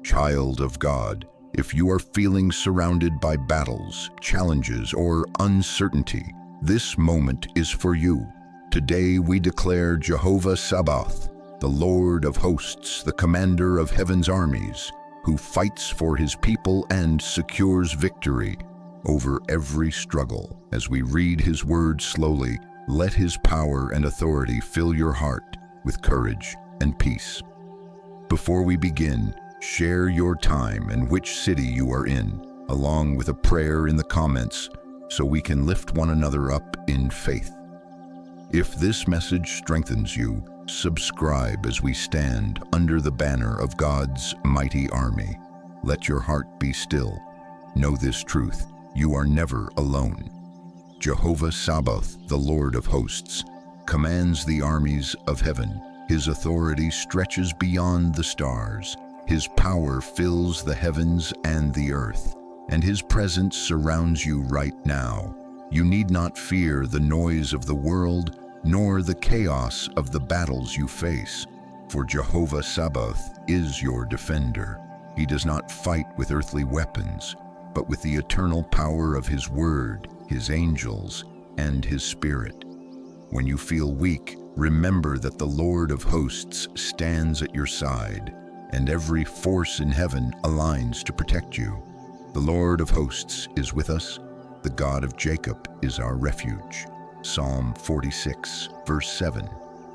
Child of God, if you are feeling surrounded by battles, challenges, or uncertainty, this moment is for you. Today we declare Jehovah Sabaoth, the Lord of hosts, the commander of heaven's armies, who fights for his people and secures victory over every struggle. As we read his word slowly, let his power and authority fill your heart with courage and peace. Before we begin, share your time and which city you are in, along with a prayer in the comments so we can lift one another up in faith. If this message strengthens you, subscribe as we stand under the banner of God's mighty army. Let your heart be still. Know this truth: you are never alone. Jehovah Sabaoth, the Lord of hosts, commands the armies of heaven. His authority stretches beyond the stars. His power fills the heavens and the earth, and his presence surrounds you right now. You need not fear the noise of the world, nor the chaos of the battles you face, for Jehovah Sabaoth is your defender. He does not fight with earthly weapons, but with the eternal power of his word, his angels, and his spirit. When you feel weak, remember that the Lord of hosts stands at your side, and every force in heaven aligns to protect you. The Lord of hosts is with us. The God of Jacob is our refuge. Psalm 46, verse 7.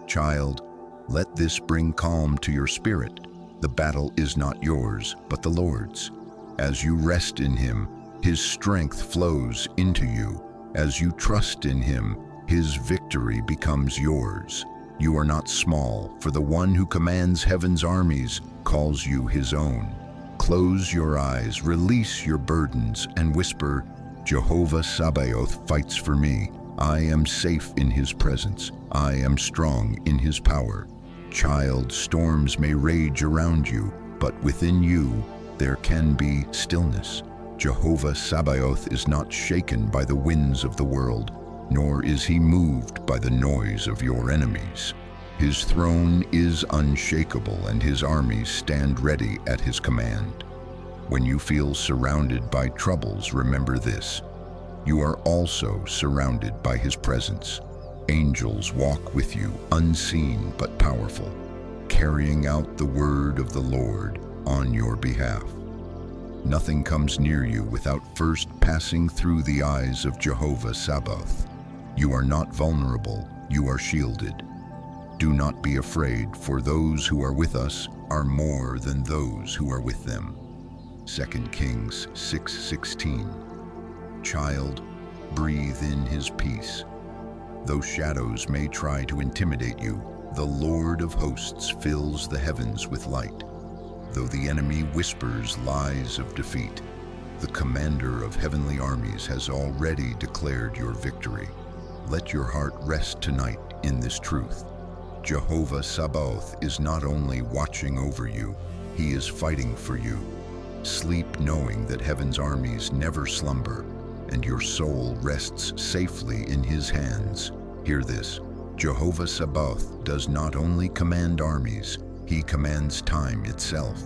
Child, let this bring calm to your spirit. The battle is not yours, but the Lord's. As you rest in him, his strength flows into you. As you trust in him, his victory becomes yours. You are not small, for the one who commands heaven's armies calls you his own. Close your eyes, release your burdens, and whisper, Jehovah Sabaoth fights for me. I am safe in his presence. I am strong in his power. Child, storms may rage around you, but within you there can be stillness. Jehovah Sabaoth is not shaken by the winds of the world, nor is he moved by the noise of your enemies. His throne is unshakable, and his armies stand ready at his command. When you feel surrounded by troubles, remember this: you are also surrounded by his presence. Angels walk with you, unseen but powerful, carrying out the word of the Lord on your behalf. Nothing comes near you without first passing through the eyes of Jehovah Sabaoth. You are not vulnerable, you are shielded. Do not be afraid, for those who are with us are more than those who are with them. 2 Kings 6:16. Child, breathe in his peace. Though shadows may try to intimidate you, the Lord of hosts fills the heavens with light. Though the enemy whispers lies of defeat, the commander of heavenly armies has already declared your victory. Let your heart rest tonight in this truth. Jehovah Sabaoth is not only watching over you, he is fighting for you. Sleep knowing that heaven's armies never slumber, and your soul rests safely in his hands. Hear this: Jehovah Sabaoth does not only command armies, he commands time itself.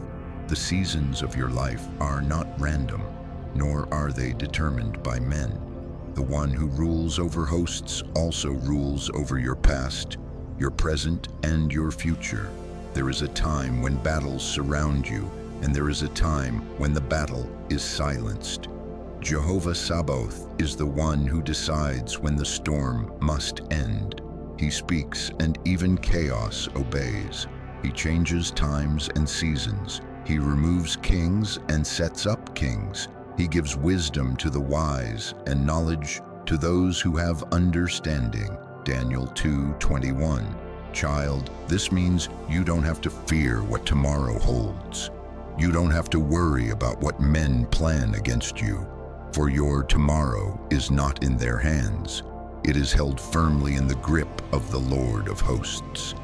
The seasons of your life are not random, nor are they determined by men. The one who rules over hosts also rules over your past, your present, and your future. There is a time when battles surround you, and there is a time when the battle is silenced. Jehovah Sabaoth is the one who decides when the storm must end. He speaks, and even chaos obeys. He changes times and seasons. He removes kings and sets up kings. He gives wisdom to the wise and knowledge to those who have understanding. Daniel 2:21. Child, this means you don't have to fear what tomorrow holds. You don't have to worry about what men plan against you, for your tomorrow is not in their hands. It is held firmly in the grip of the Lord of hosts.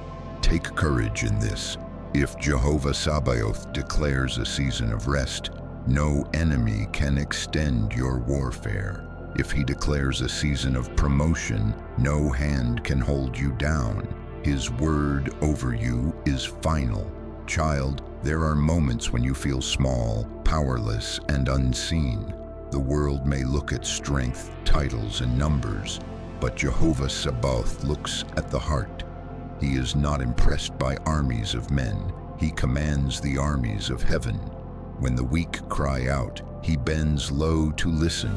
Take courage in this. If Jehovah Sabaoth declares a season of rest, no enemy can extend your warfare. If he declares a season of promotion, no hand can hold you down. His word over you is final. Child, There are moments when you feel small, powerless, and unseen. The world may look at strength, titles, and numbers, but Jehovah Sabaoth looks at the heart. He is not impressed by armies of men. He commands the armies of heaven. When the weak cry out, he bends low to listen.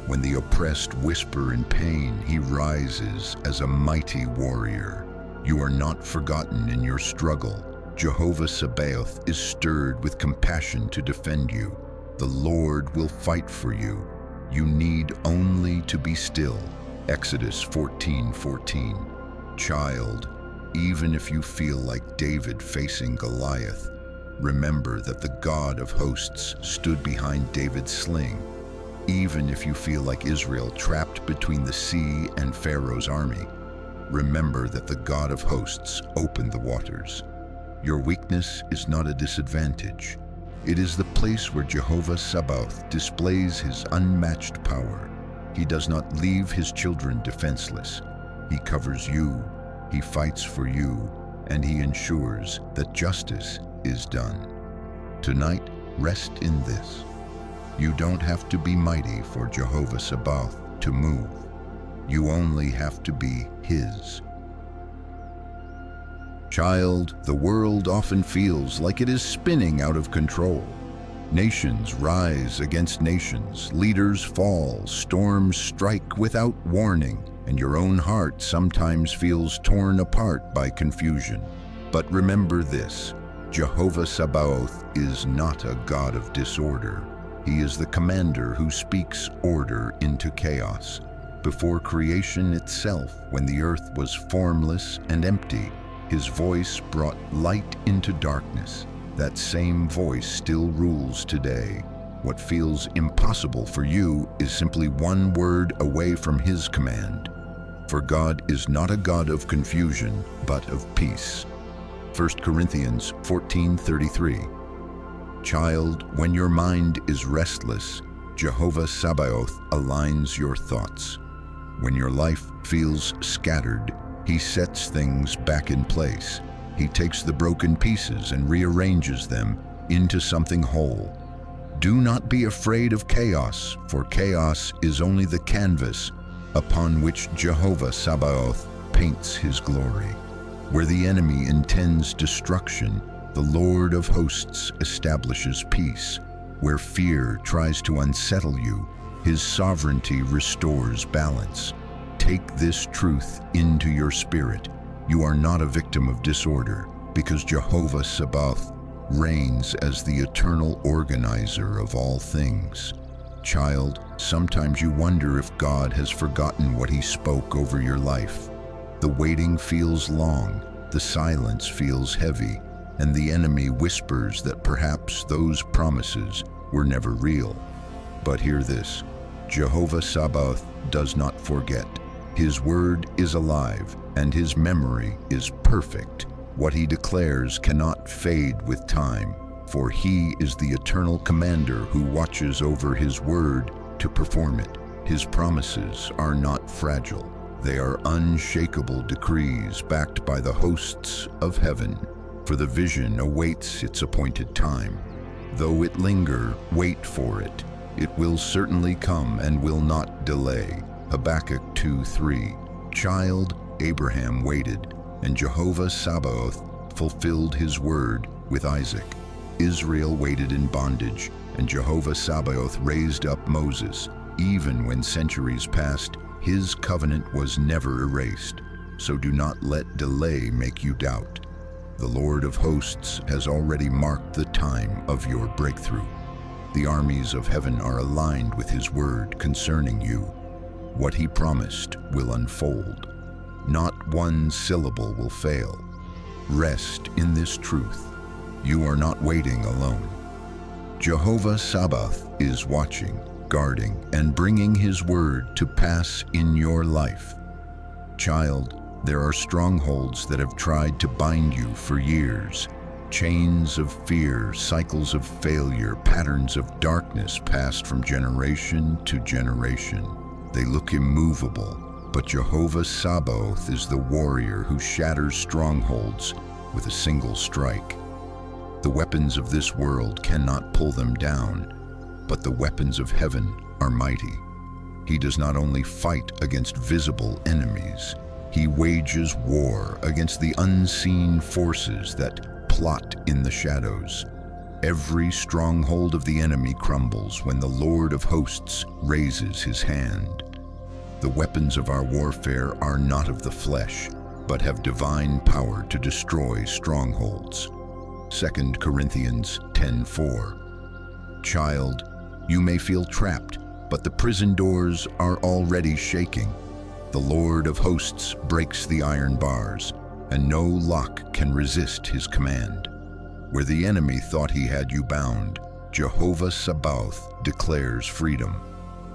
When the oppressed whisper in pain, he rises as a mighty warrior. You are not forgotten in your struggle. Jehovah Sabaoth is stirred with compassion to defend you. The Lord will fight for you. You need only to be still. Exodus 14:14. Child, even if you feel like David facing Goliath, remember that the God of hosts stood behind David's sling. Even if you feel like Israel trapped between the sea and Pharaoh's army, remember that the God of hosts opened the waters. Your weakness is not a disadvantage. It is the place where Jehovah Sabaoth displays his unmatched power. He does not leave his children defenseless. He covers you, he fights for you, and he ensures that justice is done. Tonight, rest in this. You don't have to be mighty for Jehovah Sabaoth to move. You only have to be his. Child, the world often feels like it is spinning out of control. Nations rise against nations, leaders fall, storms strike without warning, and your own heart sometimes feels torn apart by confusion. But remember this, Jehovah Sabaoth is not a God of disorder. He is the commander who speaks order into chaos. Before creation itself, when the earth was formless and empty, his voice brought light into darkness. That same voice still rules today. What feels impossible for you is simply one word away from his command. For God is not a God of confusion, but of peace. 1 Corinthians 14:33. Child, when your mind is restless, Jehovah Sabaoth aligns your thoughts. When your life feels scattered, he sets things back in place. He takes the broken pieces and rearranges them into something whole. Do not be afraid of chaos, for chaos is only the canvas upon which Jehovah Sabaoth paints his glory. Where the enemy intends destruction, the Lord of hosts establishes peace. Where fear tries to unsettle you, his sovereignty restores balance. Take this truth into your spirit. You are not a victim of disorder, because Jehovah Sabaoth reigns as the eternal organizer of all things. Child, sometimes you wonder if God has forgotten what he spoke over your life. The waiting feels long, the silence feels heavy, and the enemy whispers that perhaps those promises were never real. But hear this, Jehovah Sabaoth does not forget. His word is alive, and his memory is perfect. What he declares cannot fade with time, for he is the eternal commander who watches over his word to perform it. His promises are not fragile. They are unshakable decrees backed by the hosts of heaven. For the vision awaits its appointed time. Though it linger, wait for it. It will certainly come and will not delay. Habakkuk 2:3. Child, Abraham waited, and Jehovah Sabaoth fulfilled his word with Isaac. Israel waited in bondage, and Jehovah Sabaoth raised up Moses. Even when centuries passed, his covenant was never erased. So do not let delay make you doubt. The Lord of hosts has already marked the time of your breakthrough. The armies of heaven are aligned with his word concerning you. What he promised will unfold. Not one syllable will fail. Rest in this truth. You are not waiting alone. Jehovah Sabaoth is watching, guarding, and bringing his word to pass in your life. Child, there are strongholds that have tried to bind you for years. Chains of fear, cycles of failure, patterns of darkness passed from generation to generation. They look immovable, but Jehovah Sabaoth is the warrior who shatters strongholds with a single strike. The weapons of this world cannot pull them down, but the weapons of heaven are mighty. He does not only fight against visible enemies, he wages war against the unseen forces that plot in the shadows. Every stronghold of the enemy crumbles when the Lord of hosts raises his hand. The weapons of our warfare are not of the flesh, but have divine power to destroy strongholds. 2 Corinthians 10:4. Child, you may feel trapped, but the prison doors are already shaking. The Lord of hosts breaks the iron bars, and no lock can resist his command. Where the enemy thought he had you bound, Jehovah Sabaoth declares freedom.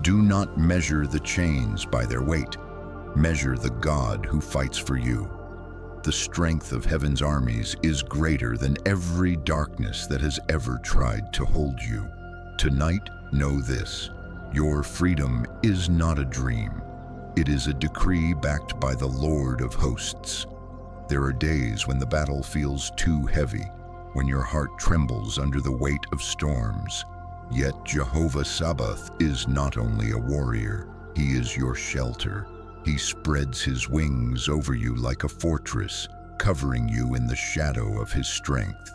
Do not measure the chains by their weight. Measure the God who fights for you. The strength of heaven's armies is greater than every darkness that has ever tried to hold you. Tonight, know this: your freedom is not a dream. It is a decree backed by the Lord of hosts. There are days when the battle feels too heavy, when your heart trembles under the weight of storms. Yet Jehovah Sabaoth is not only a warrior, he is your shelter. He spreads his wings over you like a fortress, covering you in the shadow of his strength.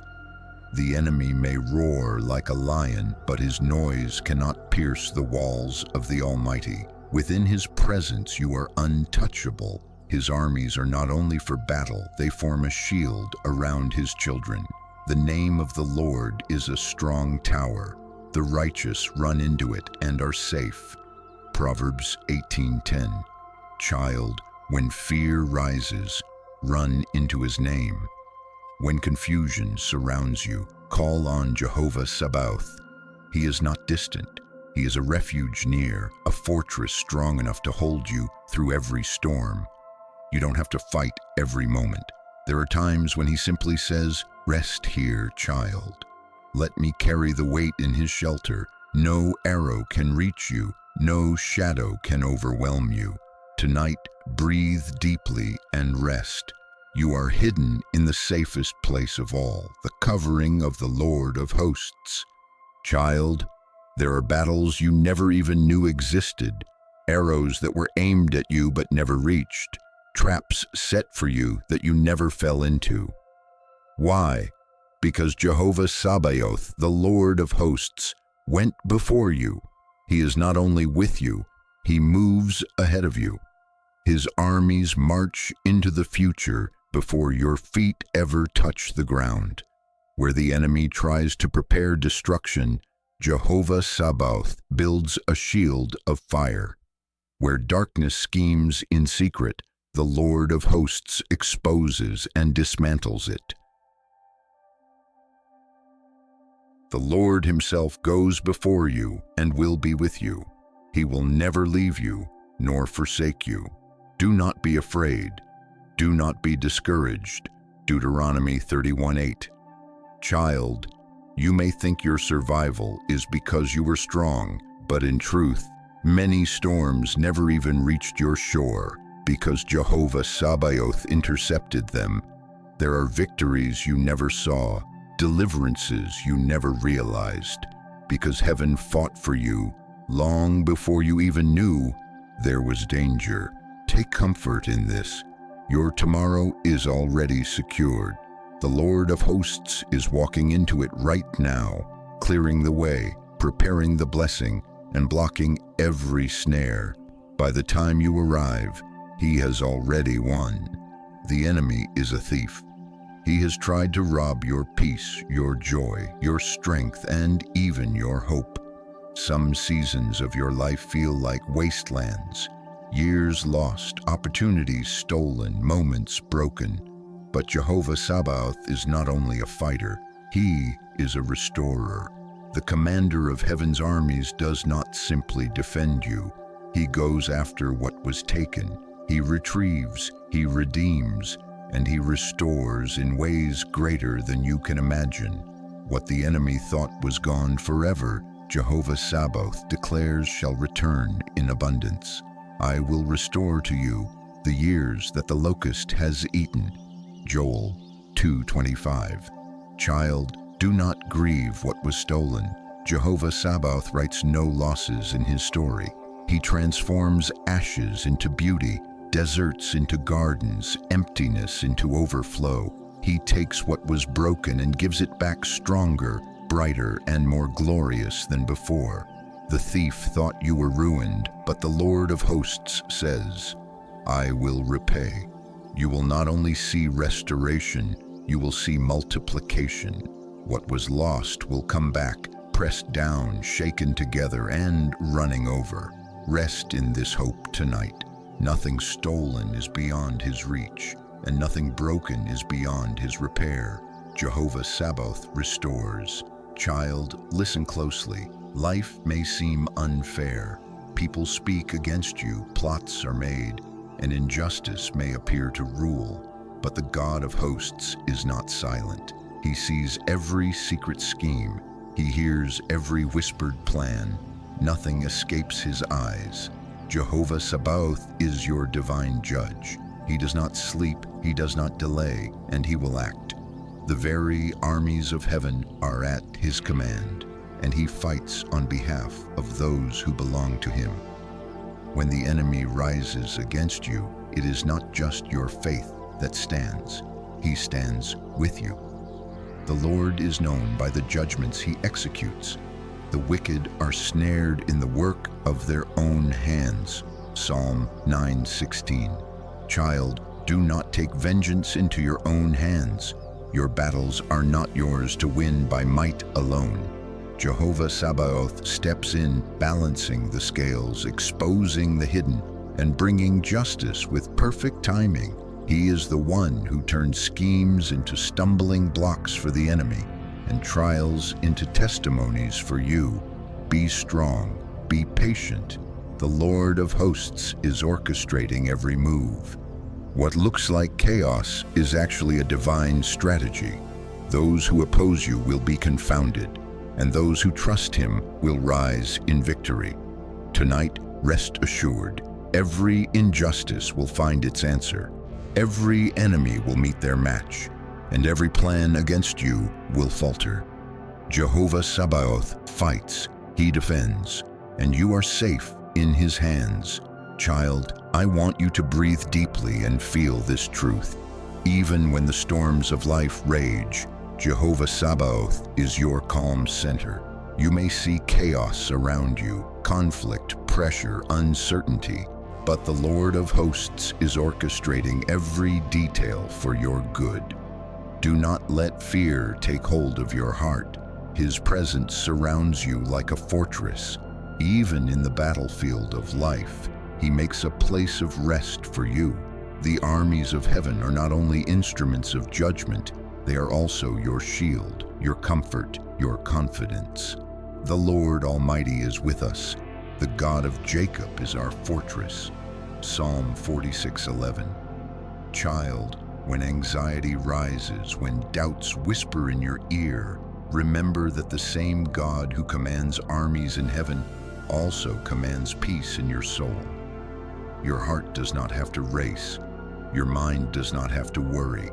The enemy may roar like a lion, but his noise cannot pierce the walls of the Almighty. Within his presence you are untouchable. His armies are not only for battle, they form a shield around his children. The name of the Lord is a strong tower. The righteous run into it and are safe. Proverbs 18:10. Child, when fear rises, run into his name. When confusion surrounds you, call on Jehovah Sabaoth. He is not distant. He is a refuge near, a fortress strong enough to hold you through every storm. You don't have to fight every moment. There are times when he simply says, "Rest here, child. Let me carry the weight in his shelter. No arrow can reach you. No shadow can overwhelm you." Tonight, breathe deeply and rest. You are hidden in the safest place of all, the covering of the Lord of hosts. Child, there are battles you never even knew existed, arrows that were aimed at you but never reached, traps set for you that you never fell into. Why? Because Jehovah Sabaoth, the Lord of hosts, went before you. He is not only with you, he moves ahead of you. His armies march into the future before your feet ever touch the ground. Where the enemy tries to prepare destruction, Jehovah Sabaoth builds a shield of fire. Where darkness schemes in secret, the Lord of hosts exposes and dismantles it. The Lord himself goes before you and will be with you. He will never leave you nor forsake you. Do not be afraid. Do not be discouraged. Deuteronomy 31:8. Child, you may think your survival is because you were strong, but in truth, many storms never even reached your shore because Jehovah Sabaoth intercepted them. There are victories you never saw, deliverances you never realized, because heaven fought for you long before you even knew there was danger. Take comfort in this. Your tomorrow is already secured. The Lord of hosts is walking into it right now, clearing the way, preparing the blessing, and blocking every snare. By the time you arrive, he has already won. The enemy is a thief. He has tried to rob your peace, your joy, your strength, and even your hope. Some seasons of your life feel like wastelands. Years lost, opportunities stolen, moments broken. But Jehovah Sabaoth is not only a fighter, he is a restorer. The commander of heaven's armies does not simply defend you. He goes after what was taken. He retrieves, he redeems, and he restores in ways greater than you can imagine. What the enemy thought was gone forever, Jehovah Sabaoth declares shall return in abundance. I will restore to you the years that the locust has eaten. Joel 2:25. Child, Do not grieve what was stolen. Jehovah Sabaoth writes no losses in his story. He transforms ashes into beauty, deserts into gardens, emptiness into overflow. He takes what was broken and gives it back stronger, brighter, and more glorious than before. The thief thought you were ruined, but the Lord of hosts says, I will repay. You will not only see restoration, you will see multiplication. What was lost will come back, pressed down, shaken together, and running over. Rest in this hope tonight. Nothing stolen is beyond his reach, and nothing broken is beyond his repair. Jehovah Sabaoth restores. Child, listen closely. Life may seem unfair. People speak against you, plots are made, and injustice may appear to rule. But the God of hosts is not silent. He sees every secret scheme. He hears every whispered plan. Nothing escapes his eyes. Jehovah Sabaoth is your divine judge. He does not sleep, he does not delay, and he will act. The very armies of heaven are at his command, and he fights on behalf of those who belong to him. When the enemy rises against you, it is not just your faith that stands. He stands with you. The Lord is known by the judgments he executes. The wicked are snared in the work of their own hands. Psalm 9:16. Child, do not take vengeance into your own hands. Your battles are not yours to win by might alone. Jehovah Sabaoth steps in, balancing the scales, exposing the hidden, and bringing justice with perfect timing. He is the one who turns schemes into stumbling blocks for the enemy and trials into testimonies for you. Be strong, be patient. The Lord of hosts is orchestrating every move. What looks like chaos is actually a divine strategy. Those who oppose you will be confounded, and those who trust him will rise in victory. Tonight, rest assured, every injustice will find its answer. Every enemy will meet their match, and every plan against you will falter. Jehovah Sabaoth fights, he defends, and you are safe in his hands. Child, I want you to breathe deeply and feel this truth. Even when the storms of life rage, Jehovah Sabaoth is your calm center. You may see chaos around you, conflict, pressure, uncertainty, but the Lord of hosts is orchestrating every detail for your good. Do not let fear take hold of your heart. His presence surrounds you like a fortress. Even in the battlefield of life, he makes a place of rest for you. The armies of heaven are not only instruments of judgment, they are also your shield, your comfort, your confidence. The Lord Almighty is with us. The God of Jacob is our fortress. Psalm 46:11. Child, when anxiety rises, when doubts whisper in your ear, remember that the same God who commands armies in heaven also commands peace in your soul. Your heart does not have to race. Your mind does not have to worry.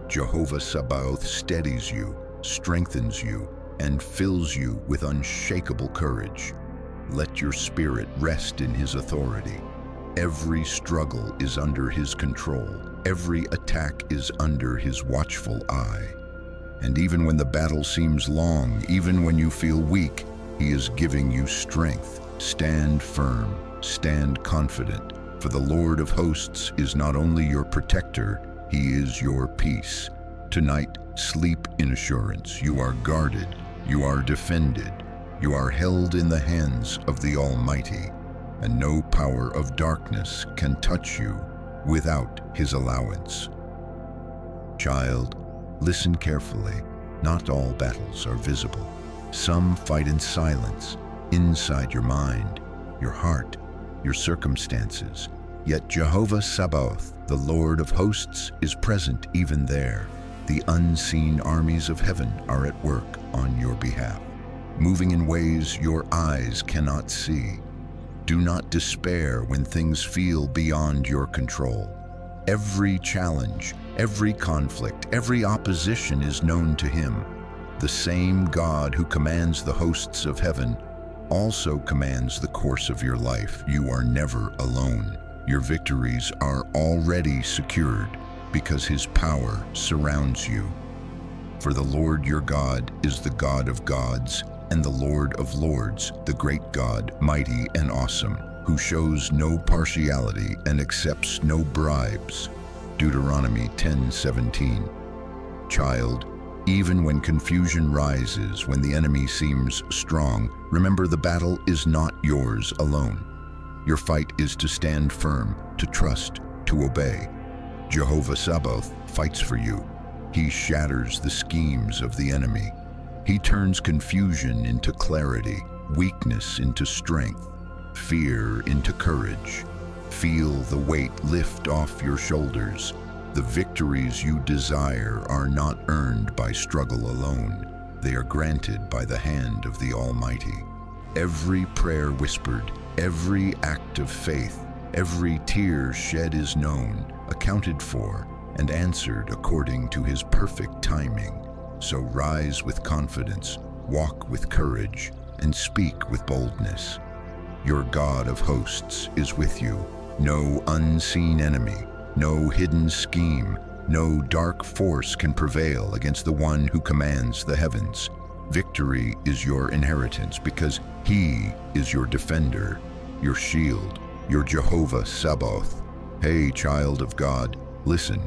Jehovah Sabaoth steadies you, strengthens you, and fills you with unshakable courage. Let your spirit rest in his authority. Every struggle is under his control. Every attack is under his watchful eye. And even when the battle seems long, even when you feel weak, he is giving you strength. Stand firm, stand confident, for the Lord of hosts is not only your protector, he is your peace. Tonight, sleep in assurance. You are guarded, you are defended, you are held in the hands of the Almighty, and no power of darkness can touch you without his allowance. Child, listen carefully. Not all battles are visible. Some fight in silence, inside your mind, your heart, your circumstances. Yet Jehovah Sabaoth, the Lord of hosts, is present even there. The unseen armies of heaven are at work on your behalf, moving in ways your eyes cannot see. Do not despair when things feel beyond your control. Every challenge, every conflict, every opposition is known to him. The same God who commands the hosts of heaven also commands the course of your life. You are never alone. Your victories are already secured because His power surrounds you. For the Lord your God is the God of gods and the Lord of lords, the great God, mighty and awesome, who shows no partiality and accepts no bribes. Deuteronomy 10:17. Child, even when confusion rises, when the enemy seems strong, remember the battle is not yours alone. Your fight is to stand firm, to trust, to obey. Jehovah Sabaoth fights for you. He shatters the schemes of the enemy. He turns confusion into clarity, weakness into strength, fear into courage. Feel the weight lift off your shoulders. The victories you desire are not earned by struggle alone. They are granted by the hand of the Almighty. Every prayer whispered, every act of faith, every tear shed is known, accounted for, and answered according to His perfect timing. So rise with confidence, walk with courage, and speak with boldness. Your God of hosts is with you. No unseen enemy, no hidden scheme, no dark force can prevail against the one who commands the heavens. Victory is your inheritance because He is your defender, your shield, your Jehovah Sabaoth. Hey, child of God, listen.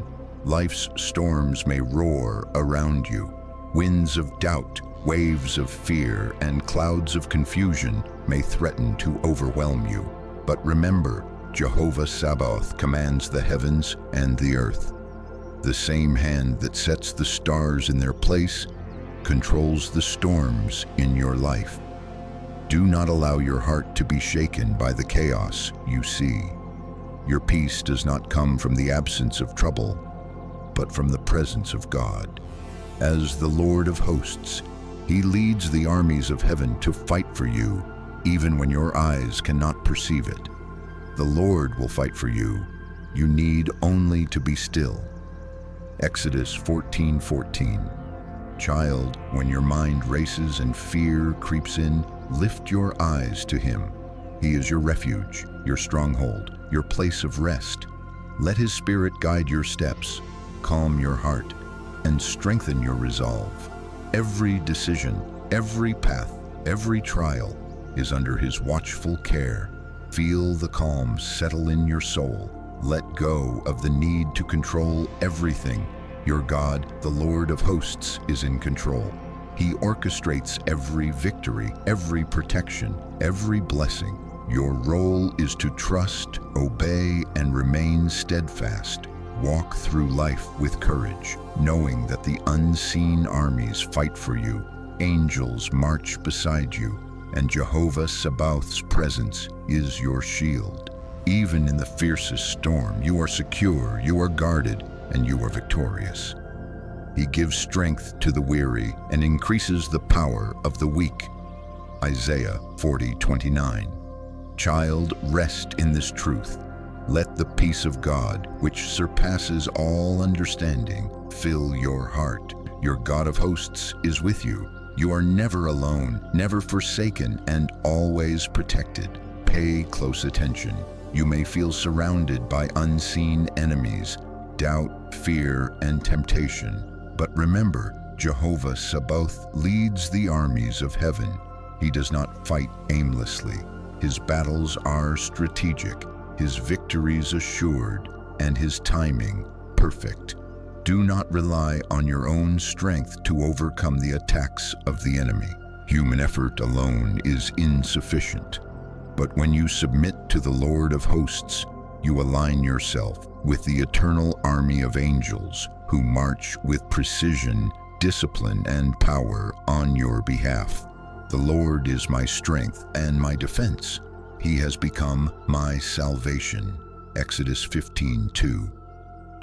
Life's storms may roar around you. Winds of doubt, waves of fear, and clouds of confusion may threaten to overwhelm you. But remember, Jehovah Sabaoth commands the heavens and the earth. The same hand that sets the stars in their place controls the storms in your life. Do not allow your heart to be shaken by the chaos you see. Your peace does not come from the absence of trouble, but from the presence of God. As the Lord of hosts, He leads the armies of heaven to fight for you, even when your eyes cannot perceive it. The Lord will fight for you. You need only to be still. Exodus 14:14. Child, when your mind races and fear creeps in, lift your eyes to Him. He is your refuge, your stronghold, your place of rest. Let His Spirit guide your steps, calm your heart, and strengthen your resolve. Every decision, every path, every trial is under His watchful care. Feel the calm settle in your soul. Let go of the need to control everything. Your God, the Lord of hosts, is in control. He orchestrates every victory, every protection, every blessing. Your role is to trust, obey, and remain steadfast. Walk through life with courage, knowing that the unseen armies fight for you, angels march beside you, and Jehovah Sabaoth's presence is your shield. Even in the fiercest storm, you are secure, you are guarded, and you are victorious. He gives strength to the weary and increases the power of the weak. Isaiah 40:29. Child, rest in this truth. Let the peace of God, which surpasses all understanding, fill your heart. Your God of hosts is with you. You are never alone, never forsaken, and always protected. Pay close attention. You may feel surrounded by unseen enemies, doubt, fear, and temptation. But remember, Jehovah Sabaoth leads the armies of heaven. He does not fight aimlessly. His battles are strategic, His victories assured, and His timing perfect. Do not rely on your own strength to overcome the attacks of the enemy. Human effort alone is insufficient. But when you submit to the Lord of hosts, you align yourself with the eternal army of angels who march with precision, discipline, and power on your behalf. The Lord is my strength and my defense. He has become my salvation. Exodus 15:2.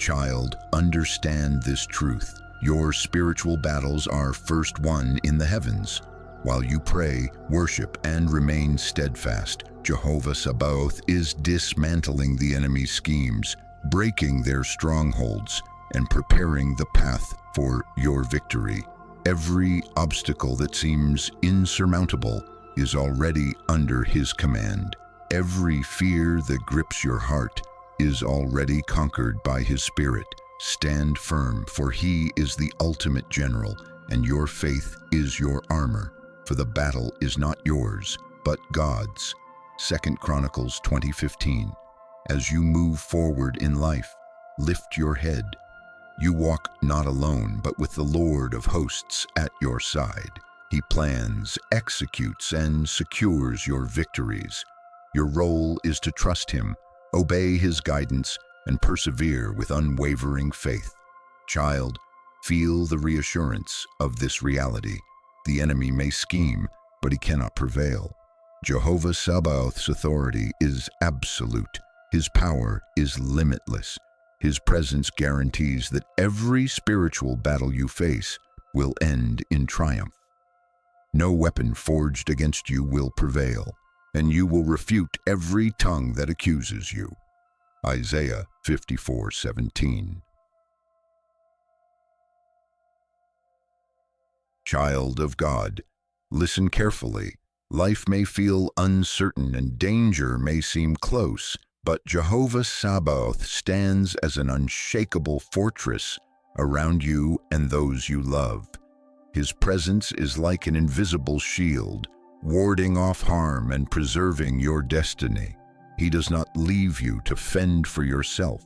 Child, understand this truth. Your spiritual battles are first won in the heavens. While you pray, worship, and remain steadfast, Jehovah Sabaoth is dismantling the enemy's schemes, breaking their strongholds, and preparing the path for your victory. Every obstacle that seems insurmountable is already under his command. Every fear that grips your heart is already conquered by his Spirit. Stand firm, for he is the ultimate general, and your faith is your armor. For the battle is not yours, but God's. 2 Chronicles 20:15. As you move forward in life, lift your head. You walk not alone, but with the Lord of hosts at your side. He plans, executes, and secures your victories. Your role is to trust him, obey his guidance, and persevere with unwavering faith. Child, feel the reassurance of this reality. The enemy may scheme, but he cannot prevail. Jehovah Sabaoth's authority is absolute. His power is limitless. His presence guarantees that every spiritual battle you face will end in triumph. No weapon forged against you will prevail, and you will refute every tongue that accuses you. Isaiah 54:17. Child of God, listen carefully. Life may feel uncertain and danger may seem close, but Jehovah Sabaoth stands as an unshakable fortress around you and those you love. His presence is like an invisible shield, warding off harm and preserving your destiny. He does not leave you to fend for yourself.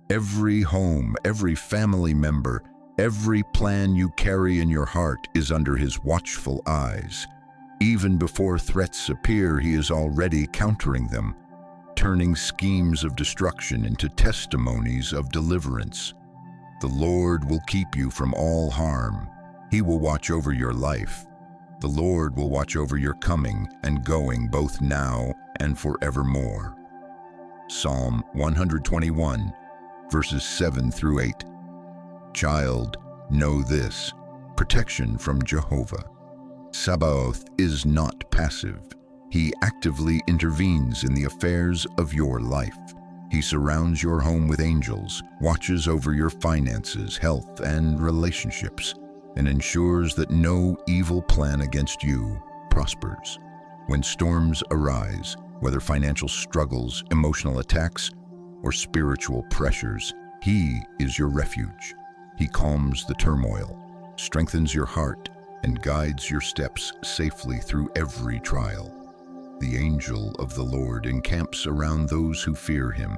Every home, every family member, every plan you carry in your heart is under his watchful eyes. Even before threats appear, he is already countering them, turning schemes of destruction into testimonies of deliverance. The Lord will keep you from all harm. He will watch over your life. The Lord will watch over your coming and going both now and forevermore. Psalm 121, verses 7 through 8. Child, know this: protection from Jehovah. Sabaoth is not passive. He actively intervenes in the affairs of your life. He surrounds your home with angels, watches over your finances, health, and relationships, and ensures that no evil plan against you prospers. When storms arise, whether financial struggles, emotional attacks, or spiritual pressures, he is your refuge. He calms the turmoil, strengthens your heart, and guides your steps safely through every trial. The angel of the Lord encamps around those who fear him,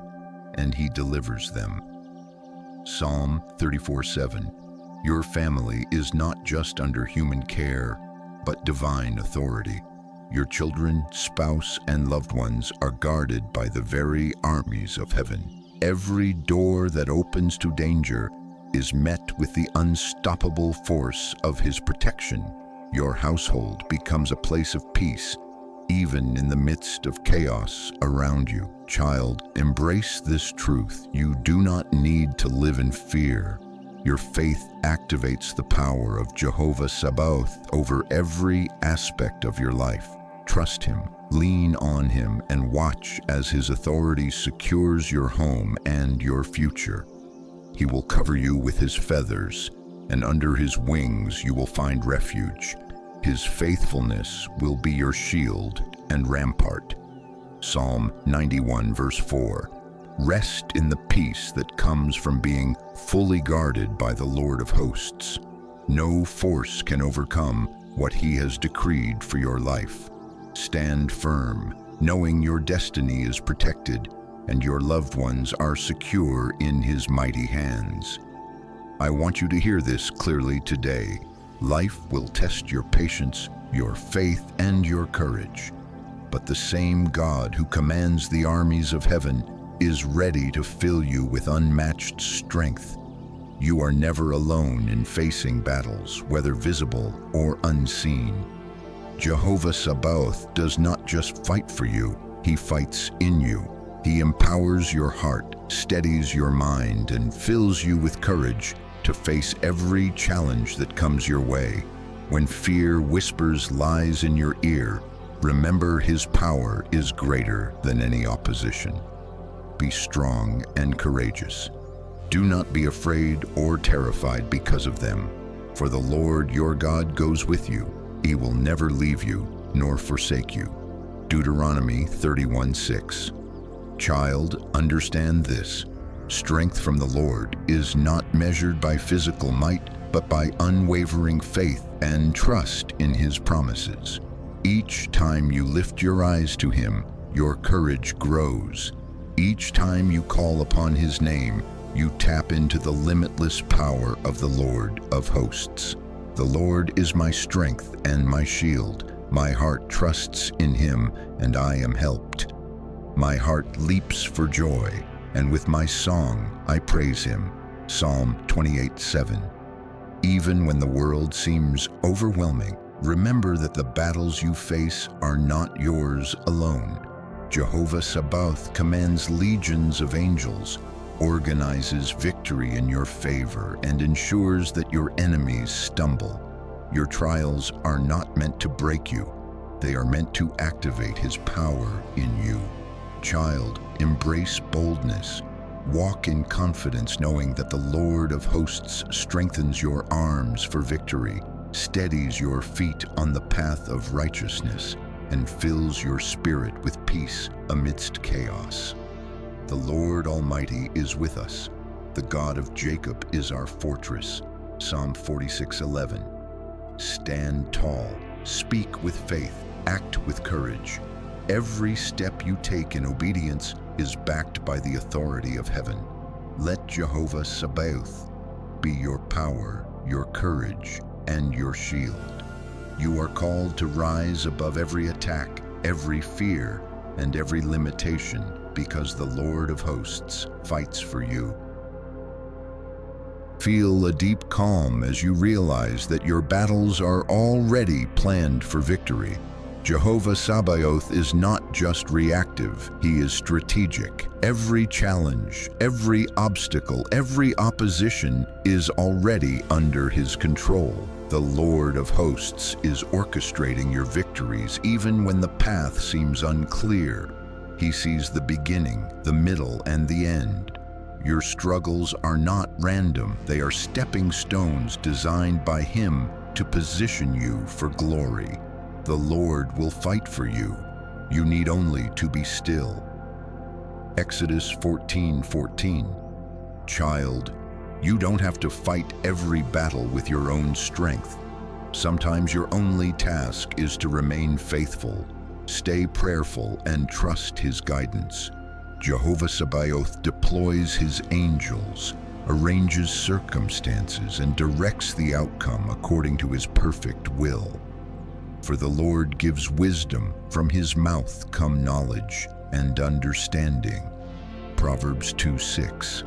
and he delivers them. Psalm 34:7. Your family is not just under human care, but divine authority. Your children, spouse, and loved ones are guarded by the very armies of heaven. Every door that opens to danger is met with the unstoppable force of his protection. Your household becomes a place of peace, even in the midst of chaos around you. Child, embrace this truth. You do not need to live in fear. Your faith activates the power of Jehovah Sabaoth over every aspect of your life. Trust him, lean on him, and watch as his authority secures your home and your future. He will cover you with his feathers, and under his wings you will find refuge. His faithfulness will be your shield and rampart. Psalm 91, verse 4. Rest in the peace that comes from being fully guarded by the Lord of hosts. No force can overcome what he has decreed for your life. Stand firm, knowing your destiny is protected and your loved ones are secure in his mighty hands. I want you to hear this clearly today. Life will test your patience, your faith, and your courage. But the same God who commands the armies of heaven is ready to fill you with unmatched strength. You are never alone in facing battles, whether visible or unseen. Jehovah Sabaoth does not just fight for you, he fights in you. He empowers your heart, steadies your mind, and fills you with courage to face every challenge that comes your way. When fear whispers lies in your ear, remember his power is greater than any opposition. Be strong and courageous. Do not be afraid or terrified because of them. For the Lord your God goes with you. He will never leave you nor forsake you. Deuteronomy 31:6. Child, understand this. Strength from the Lord is not measured by physical might, but by unwavering faith and trust in His promises. Each time you lift your eyes to Him, your courage grows. Each time you call upon His name, you tap into the limitless power of the Lord of hosts. The Lord is my strength and my shield. My heart trusts in Him, and I am helped. My heart leaps for joy, and with my song I praise Him. Psalm 28:7. Even when the world seems overwhelming, remember that the battles you face are not yours alone. Jehovah Sabaoth commands legions of angels, organizes victory in your favor, and ensures that your enemies stumble. Your trials are not meant to break you. They are meant to activate His power in you. Child, embrace boldness. Walk in confidence, knowing that the Lord of hosts strengthens your arms for victory, steadies your feet on the path of righteousness, and fills your spirit with peace amidst chaos. The Lord Almighty is with us. The God of Jacob is our fortress. Psalm 46:11. Stand tall, speak with faith, act with courage. Every step you take in obedience is backed by the authority of heaven. Let Jehovah Sabaoth be your power, your courage, and your shield. You are called to rise above every attack, every fear, and every limitation, because the Lord of hosts fights for you. Feel a deep calm as you realize that your battles are already planned for victory. Jehovah Sabaoth is not just reactive, He is strategic. Every challenge, every obstacle, every opposition is already under His control. The Lord of hosts is orchestrating your victories even when the path seems unclear. He sees the beginning, the middle, and the end. Your struggles are not random. They are stepping stones designed by Him to position you for glory. The Lord will fight for you. You need only to be still. Exodus 14:14. Child, you don't have to fight every battle with your own strength. Sometimes your only task is to remain faithful, stay prayerful, and trust His guidance. Jehovah Sabaoth deploys His angels, arranges circumstances, and directs the outcome according to His perfect will. For the Lord gives wisdom, from His mouth come knowledge and understanding. Proverbs 2:6.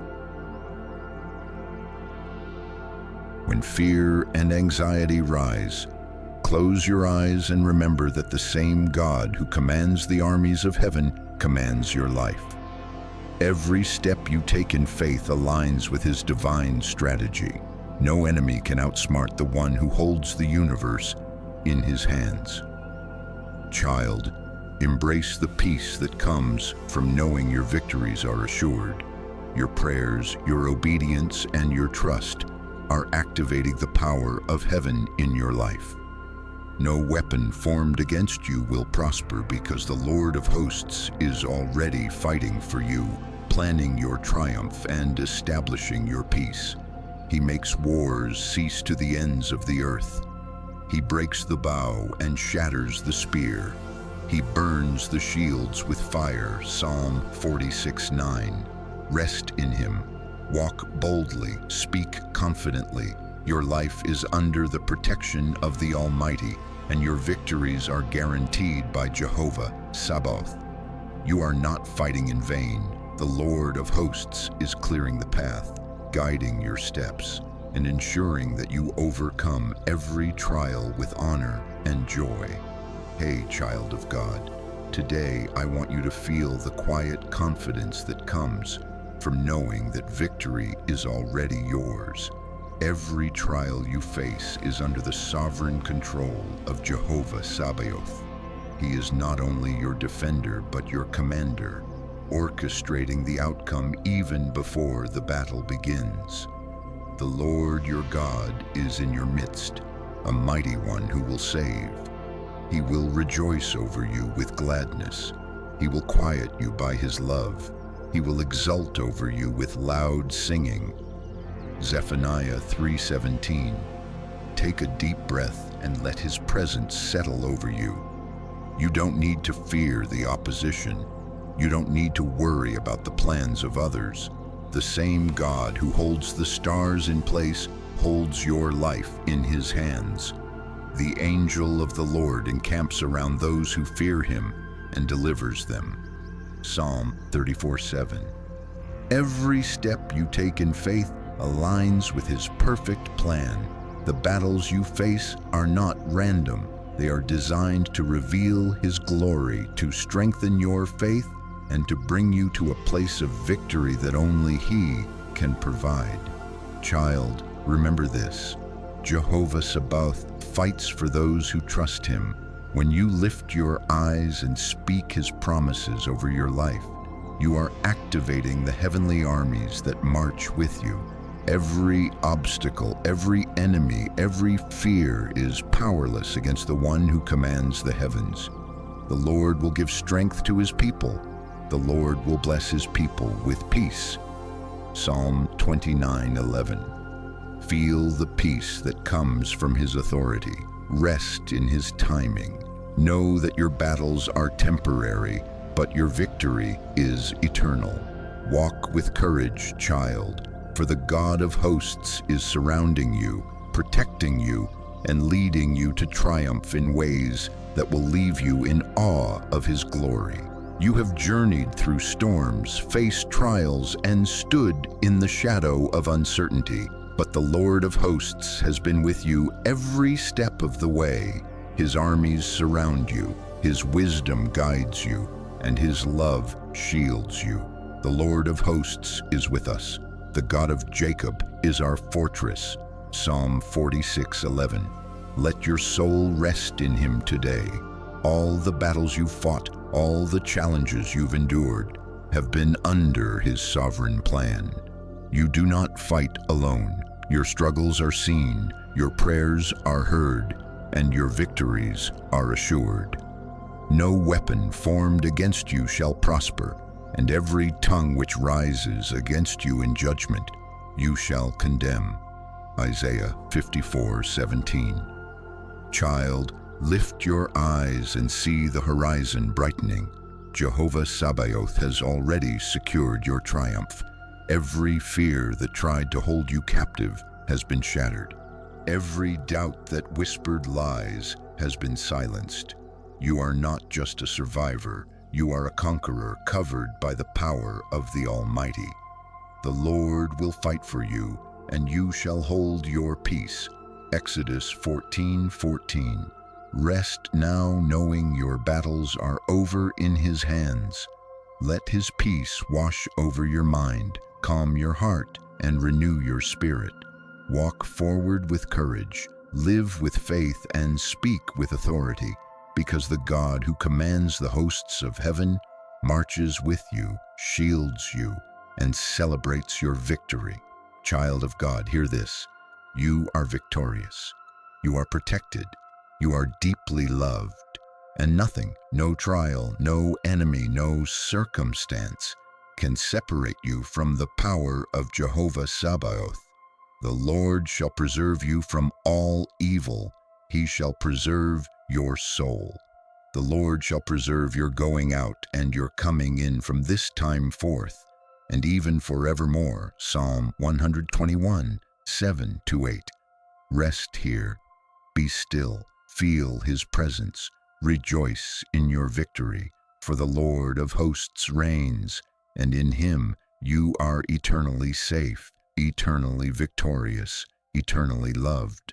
When fear and anxiety rise, close your eyes and remember that the same God who commands the armies of heaven commands your life. Every step you take in faith aligns with His divine strategy. No enemy can outsmart the one who holds the universe in His hands. Child, embrace the peace that comes from knowing your victories are assured. Your prayers, your obedience, and your trust are activating the power of heaven in your life. No weapon formed against you will prosper, because the Lord of hosts is already fighting for you, planning your triumph and establishing your peace. He makes wars cease to the ends of the earth. He breaks the bow and shatters the spear. He burns the shields with fire. Psalm 46:9. Rest in Him. Walk boldly. Speak confidently. Your life is under the protection of the Almighty, and your victories are guaranteed by Jehovah Sabaoth. You are not fighting in vain. The Lord of hosts is clearing the path, guiding your steps, and ensuring that you overcome every trial with honor and joy. Hey, child of God, today I want you to feel the quiet confidence that comes from knowing that victory is already yours. Every trial you face is under the sovereign control of Jehovah Sabaoth. He is not only your defender, but your commander, orchestrating the outcome even before the battle begins. The Lord your God is in your midst, a mighty one who will save. He will rejoice over you with gladness. He will quiet you by his love. He will exult over you with loud singing. Zephaniah 3:17. Take a deep breath and let his presence settle over you. You don't need to fear the opposition. You don't need to worry about the plans of others. The same God who holds the stars in place holds your life in his hands. The angel of the Lord encamps around those who fear him and delivers them. Psalm 34:7. Every step you take in faith aligns with his perfect plan. The battles you face are not random. They are designed to reveal his glory, to strengthen your faith, and to bring you to a place of victory that only he can provide. Child, remember this: Jehovah Sabaoth fights for those who trust him. When you lift your eyes and speak his promises over your life, you are activating the heavenly armies that march with you. Every obstacle, every enemy, every fear is powerless against the one who commands the heavens. The Lord will give strength to his people. The Lord will bless his people with peace. Psalm 29:11. Feel the peace that comes from his authority. Rest in his timing. Know that your battles are temporary, but your victory is eternal. Walk with courage, child, for the God of hosts is surrounding you, protecting you, and leading you to triumph in ways that will leave you in awe of his glory. You have journeyed through storms, faced trials, and stood in the shadow of uncertainty. But the Lord of hosts has been with you every step of the way. His armies surround you, his wisdom guides you, and his love shields you. The Lord of hosts is with us. The God of Jacob is our fortress. Psalm 46:11. Let your soul rest in him today. All the battles you fought, all the challenges you've endured, have been under his sovereign plan. You do not fight alone. Your struggles are seen, your prayers are heard, and your victories are assured. No weapon formed against you shall prosper, and every tongue which rises against you in judgment you shall condemn. Isaiah 54:17. Child, lift your eyes and see the horizon brightening. Jehovah Sabaoth has already secured your triumph. Every fear that tried to hold you captive has been shattered. Every doubt that whispered lies has been silenced. You are not just a survivor, you are a conqueror covered by the power of the Almighty. The Lord will fight for you, and you shall hold your peace. Exodus 14:14. Rest now, knowing your battles are over in his hands. Let his peace wash over your mind, calm your heart, and renew your spirit. Walk forward with courage, live with faith, and speak with authority, because the God who commands the hosts of heaven marches with you, shields you, and celebrates your victory. Child of God, hear this: you are victorious. You are protected. You are deeply loved. And nothing, no trial, no enemy, no circumstance can separate you from the power of Jehovah Sabaoth. The Lord shall preserve you from all evil. He shall preserve your soul. The Lord shall preserve your going out and your coming in from this time forth, and even forevermore. Psalm 121:7-8. Rest here. Be still. Feel his presence. Rejoice in your victory, for the Lord of hosts reigns, and in him you are eternally safe, eternally victorious, eternally loved.